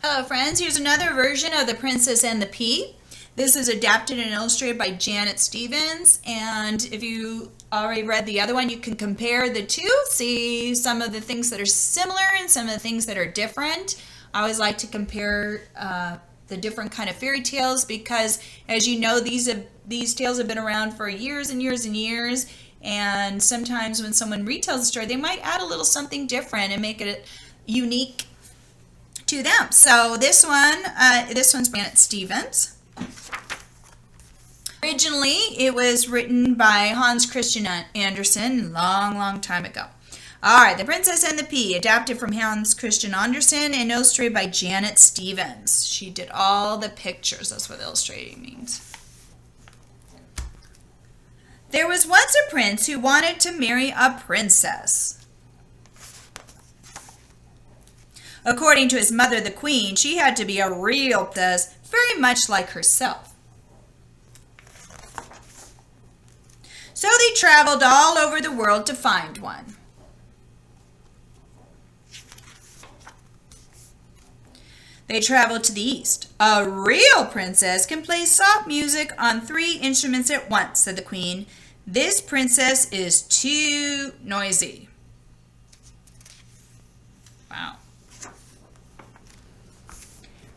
Hello friends, here's another version of The Princess and the Pea. This is adapted and illustrated by Janet Stevens, and if you already read the other one, you can compare the two, see some of the things that are similar and some of the things that are different. I always like to compare the different kind of fairy tales because, as you know, these tales have been around for years and years and years, and sometimes when someone retells a story, they might add a little something different and make it unique to them. So this one's Janet Stevens. Originally, it was written by Hans Christian Andersen long time ago. All right, The Princess and the Pea, adapted from Hans Christian Andersen and illustrated by Janet Stevens. She did all the pictures. That's what illustrating means. There was once a prince who wanted to marry a princess. According to his mother, the queen, she had to be a real princess, very much like herself. So they traveled all over the world to find one. They traveled to the east. A real princess can play soft music on 3 instruments at once, said the queen. This princess is too noisy. Wow.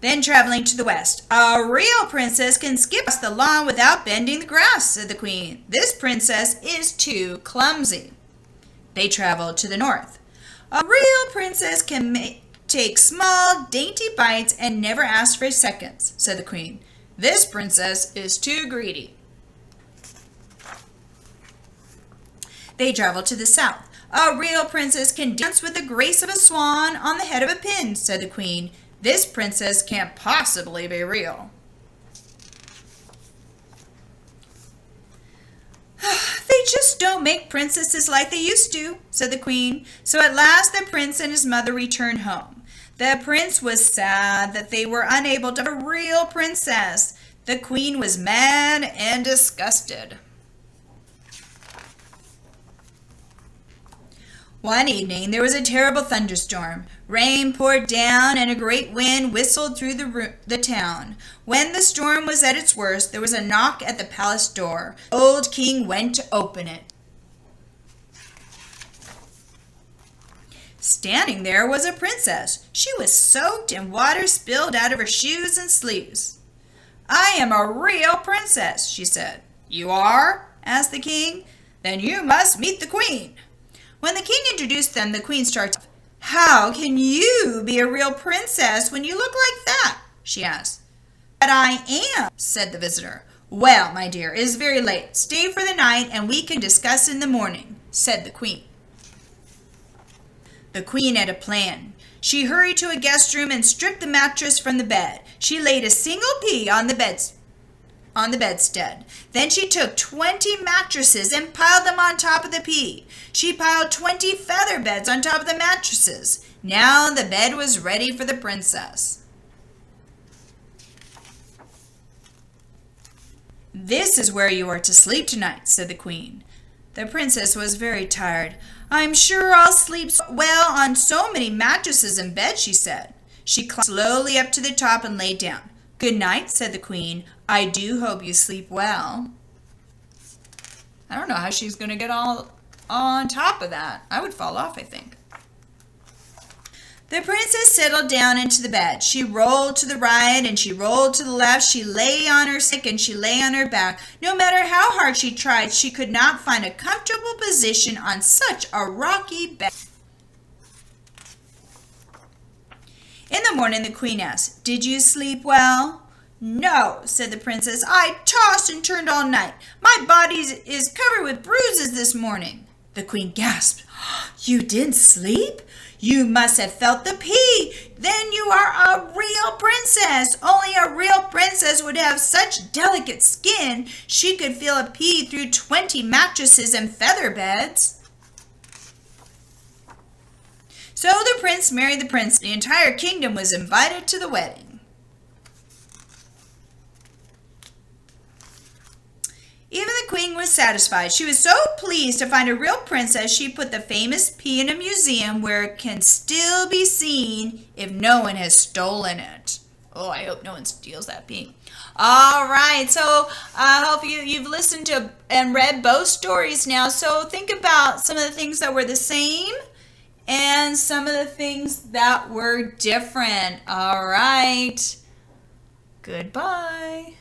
Then traveling to the west, a real princess can skip across the lawn without bending the grass, said the queen. This princess is too clumsy. They traveled to the north. A real princess can take small, dainty bites and never ask for seconds, said the queen. This princess is too greedy. They traveled to the south. A real princess can dance with the grace of a swan on the head of a pin, said the queen. This princess can't possibly be real. They just don't make princesses like they used to, said the queen. So at last the prince and his mother returned home. The prince was sad that they were unable to have a real princess. The queen was mad and disgusted. One evening, there was a terrible thunderstorm. Rain poured down and a great wind whistled through the town. When the storm was at its worst, there was a knock at the palace door. The old king went to open it. Standing there was a princess. She was soaked and water spilled out of her shoes and sleeves. I am a real princess, she said. You are? Asked the king. Then you must meet the queen. When the king introduced them, the queen starts off. How can you be a real princess when you look like that? She asked. But I am, said the visitor. Well, my dear, it is very late. Stay for the night and we can discuss in the morning, said the queen. The queen had a plan. She hurried to a guest room and stripped the mattress from the bed. She laid a single pea on the bedstead. Then she took 20 mattresses and piled them on top of the pea. She piled 20 feather beds on top of the mattresses. Now the bed was ready for the princess. This is where you are to sleep tonight, said the queen. The princess was very tired. I'm sure I'll sleep well on so many mattresses and beds, she said. She climbed slowly up to the top and lay down. Good night, said the queen. I do hope you sleep well. I don't know how she's going to get all on top of that. I would fall off, I think. The princess settled down into the bed. She rolled to the right and she rolled to the left. She lay on her stomach and she lay on her back. No matter how hard she tried, she could not find a comfortable position on such a rocky bed. In the morning, the queen asked, Did you sleep well? No, said the princess. I tossed and turned all night. My body is covered with bruises this morning. The queen gasped. You didn't sleep? You must have felt the pea. Then you are a real princess. Only a real princess would have such delicate skin. She could feel a pea through 20 mattresses and feather beds. So the prince married the princess. The entire kingdom was invited to the wedding. Even the queen queen was satisfied. She was so pleased to find a real princess, she put the famous pea in a museum where it can still be seen if no one has stolen it. Oh, I hope no one steals that pea. All right, so I hope you've listened to and read both stories now. So think about some of the things that were the same and some of the things that were different. All right, goodbye.